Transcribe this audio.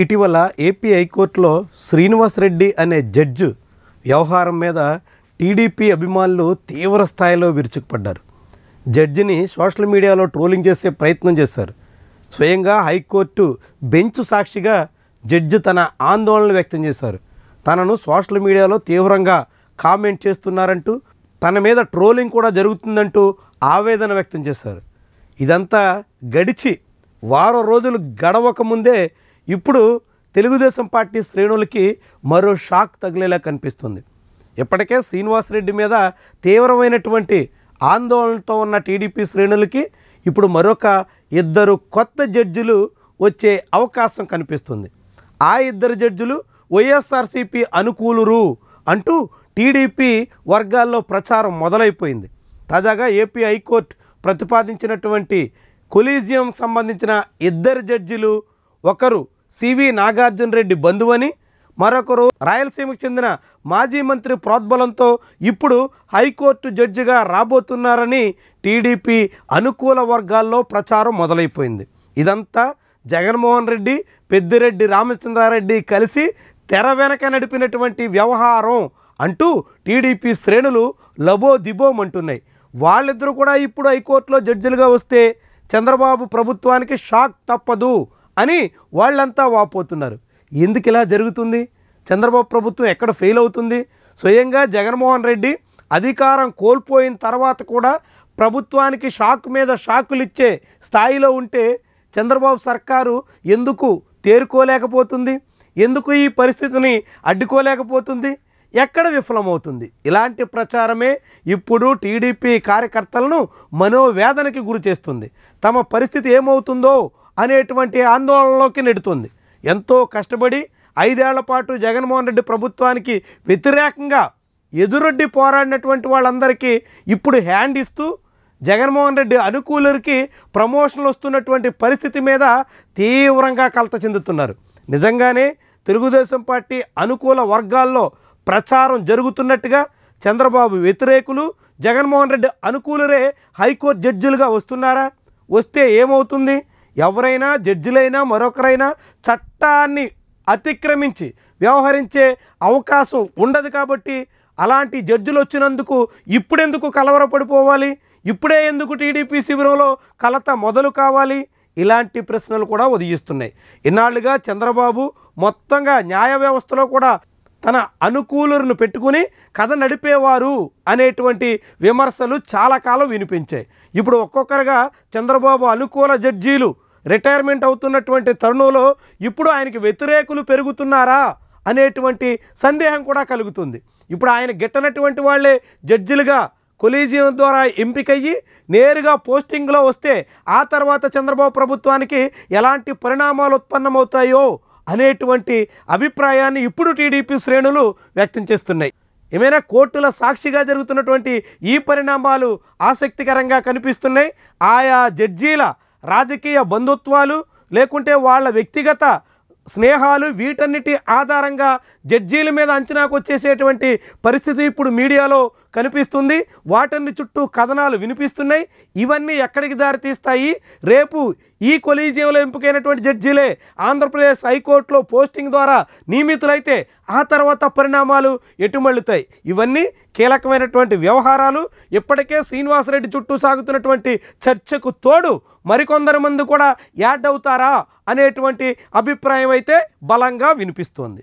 ఇటీవల ఏపీ హైకోర్టులో శ్రీనివాస్ రెడ్డి అనే జడ్జి వ్యవహారం మీద టీడీపీ అభిమానులు తీవ్ర స్థాయిలో విరుచుకుపడ్డారు. జడ్జిని సోషల్ మీడియాలో ట్రోలింగ్ చేసే ప్రయత్నం చేశారు. స్వయంగా హైకోర్టు బెంచ్ సాక్షిగా జడ్జి తన ఆందోళన వ్యక్తం చేశారు. తనను సోషల్ మీడియాలో తీవ్రంగా కామెంట్ చేస్తున్నారంటూ, తన మీద ట్రోలింగ్ కూడా జరుగుతుందంటూ ఆవేదన వ్యక్తం చేశారు. ఇదంతా గడిచి వారం రోజులు గడవక ముందే ఇప్పుడు తెలుగుదేశం పార్టీ శ్రేణులకి మరో షాక్ తగిలేలా కనిపిస్తుంది. ఇప్పటికే శ్రీనివాస్ రెడ్డి మీద తీవ్రమైనటువంటి ఆందోళనతో ఉన్న టీడీపీ శ్రేణులకి ఇప్పుడు మరొక ఇద్దరు కొత్త జడ్జిలు వచ్చే అవకాశం కనిపిస్తుంది. ఆ ఇద్దరు జడ్జిలు వైఎస్ఆర్సీపీ అనుకూలురు అంటూ టీడీపీ వర్గాల్లో ప్రచారం మొదలైపోయింది. తాజాగా ఏపీ హైకోర్టు ప్రతిపాదించినటువంటి కొలీజియం సంబంధించిన ఇద్దరు జడ్జిలు, ఒకరు సివి నాగార్జున రెడ్డి బంధువని, మరొకరు రాయలసీమకు చెందిన మాజీ మంత్రి ప్రోద్బలంతో ఇప్పుడు హైకోర్టు జడ్జిగా రాబోతున్నారని టీడీపీ అనుకూల వర్గాల్లో ప్రచారం మొదలైపోయింది. ఇదంతా జగన్మోహన్ రెడ్డి, పెద్దిరెడ్డి రామచంద్రారెడ్డి కలిసి తెర వెనక నడిపినటువంటి వ్యవహారం అంటూ టీడీపీ శ్రేణులు లబోదిబోమంటున్నాయి. వాళ్ళిద్దరూ కూడా ఇప్పుడు హైకోర్టులో జడ్జిలుగా వస్తే చంద్రబాబు ప్రభుత్వానికి షాక్ తప్పదు అని వాళ్ళంతా వాపోతున్నారు. ఎందుకు ఇలా జరుగుతుంది? చంద్రబాబు ప్రభుత్వం ఎక్కడ ఫెయిల్ అవుతుంది? స్వయంగా జగన్మోహన్ రెడ్డి అధికారం కోల్పోయిన తర్వాత కూడా ప్రభుత్వానికి షాక్ మీద షాకులు ఇచ్చే స్థాయిలో ఉంటే చంద్రబాబు సర్కారు ఎందుకు తేరుకోలేకపోతుంది? ఎందుకు ఈ పరిస్థితిని అడ్డుకోలేకపోతుంది? ఎక్కడ విఫలమవుతుంది? ఇలాంటి ప్రచారమే ఇప్పుడు టీడీపీ కార్యకర్తలను మనోవేదనకి గురి చేస్తుంది. తమ పరిస్థితి ఏమవుతుందో అనేటువంటి ఆందోళనలోకి నెడుతుంది. ఎంతో కష్టపడి 5 ఏళ్ల పాటు జగన్మోహన్ రెడ్డి ప్రభుత్వానికి వ్యతిరేకంగా ఎదురొడ్డి పోరాడినటువంటి వాళ్ళందరికీ ఇప్పుడు హ్యాండ్ ఇస్తూ జగన్మోహన్ రెడ్డి అనుకూలరికి ప్రమోషన్లు వస్తున్నటువంటి పరిస్థితి మీద తీవ్రంగా కలత చెందుతున్నారు. నిజంగానే తెలుగుదేశం పార్టీ అనుకూల వర్గాల్లో ప్రచారం జరుగుతున్నట్టుగా చంద్రబాబు వ్యతిరేకులు, జగన్మోహన్ రెడ్డి అనుకూలరే హైకోర్టు జడ్జిలుగా వస్తున్నారా? వస్తే ఏమవుతుంది? ఎవరైనా జడ్జిలైనా మరొకరైనా చట్టాన్ని అతిక్రమించి వ్యవహరించే అవకాశం ఉండదు. కాబట్టి అలాంటి జడ్జిలు వచ్చినందుకు ఇప్పుడెందుకు కలవరపడిపోవాలి? ఇప్పుడే ఎందుకు టీడీపీ శిబిరంలో కలత మొదలు కావాలి? ఇలాంటి ప్రశ్నలు కూడా ఉదయిస్తున్నాయి. ఇన్నాళ్ళుగా చంద్రబాబు మొత్తంగా న్యాయ వ్యవస్థలో కూడా తన అనుకూలులను పెట్టుకుని కథ నడిపేవారు అనేటువంటి విమర్శలు చాలా కాలం వినిపించాయి. ఇప్పుడు ఒక్కొక్కరుగా చంద్రబాబు అనుకూల జడ్జీలు రిటైర్మెంట్ అవుతున్నటువంటి తరుణంలో ఇప్పుడు ఆయనకి వ్యతిరేకులు పెరుగుతున్నారా అనేటువంటి సందేహం కూడా కలుగుతుంది. ఇప్పుడు ఆయన గిట్టనటువంటి వాళ్ళే జడ్జిలుగా కొలీజియం ద్వారా ఎంపికయ్యి నేరుగా పోస్టింగ్లో వస్తే ఆ తర్వాత చంద్రబాబు ప్రభుత్వానికి ఎలాంటి పరిణామాలు ఉత్పన్నమవుతాయో అనేటువంటి అభిప్రాయాన్ని ఇప్పుడు టీడీపీ శ్రేణులు వ్యక్తం చేస్తున్నాయి. ఏమైనా కోర్టుల సాక్షిగా జరుగుతున్నటువంటి ఈ పరిణామాలు ఆసక్తికరంగా కనిపిస్తున్నాయి. ఆయా జడ్జీల రాజకీయ బంధుత్వాలు లేకుంటే వాళ్ళ వ్యక్తిగత స్నేహాలు వీటన్నిటి ఆధారంగా జడ్జీల మీద అంచనాకు వచ్చేసేటువంటి పరిస్థితి ఇప్పుడు మీడియాలో కనిపిస్తుంది. వాటన్ని చుట్టూ కథనాలు వినిపిస్తున్నాయి. ఇవన్నీ ఎక్కడికి దారితీస్తాయి? రేపు ఈ కొలీజియంలో ఎంపికైనటువంటి జడ్జీలే ఆంధ్రప్రదేశ్ హైకోర్టులో పోస్టింగ్ ద్వారా నియమితులైతే ఆ తర్వాత పరిణామాలు ఎటుమళ్ళుతాయి? ఇవన్నీ కీలకమైనటువంటి వ్యవహారాలు. ఇప్పటికే శ్రీనివాస్ రెడ్డి చుట్టూ సాగుతున్నటువంటి చర్చకు తోడు మరికొందరు మంది కూడా యాడ్ అవుతారా అనేటువంటి అభిప్రాయం అయితే బలంగా వినిపిస్తోంది.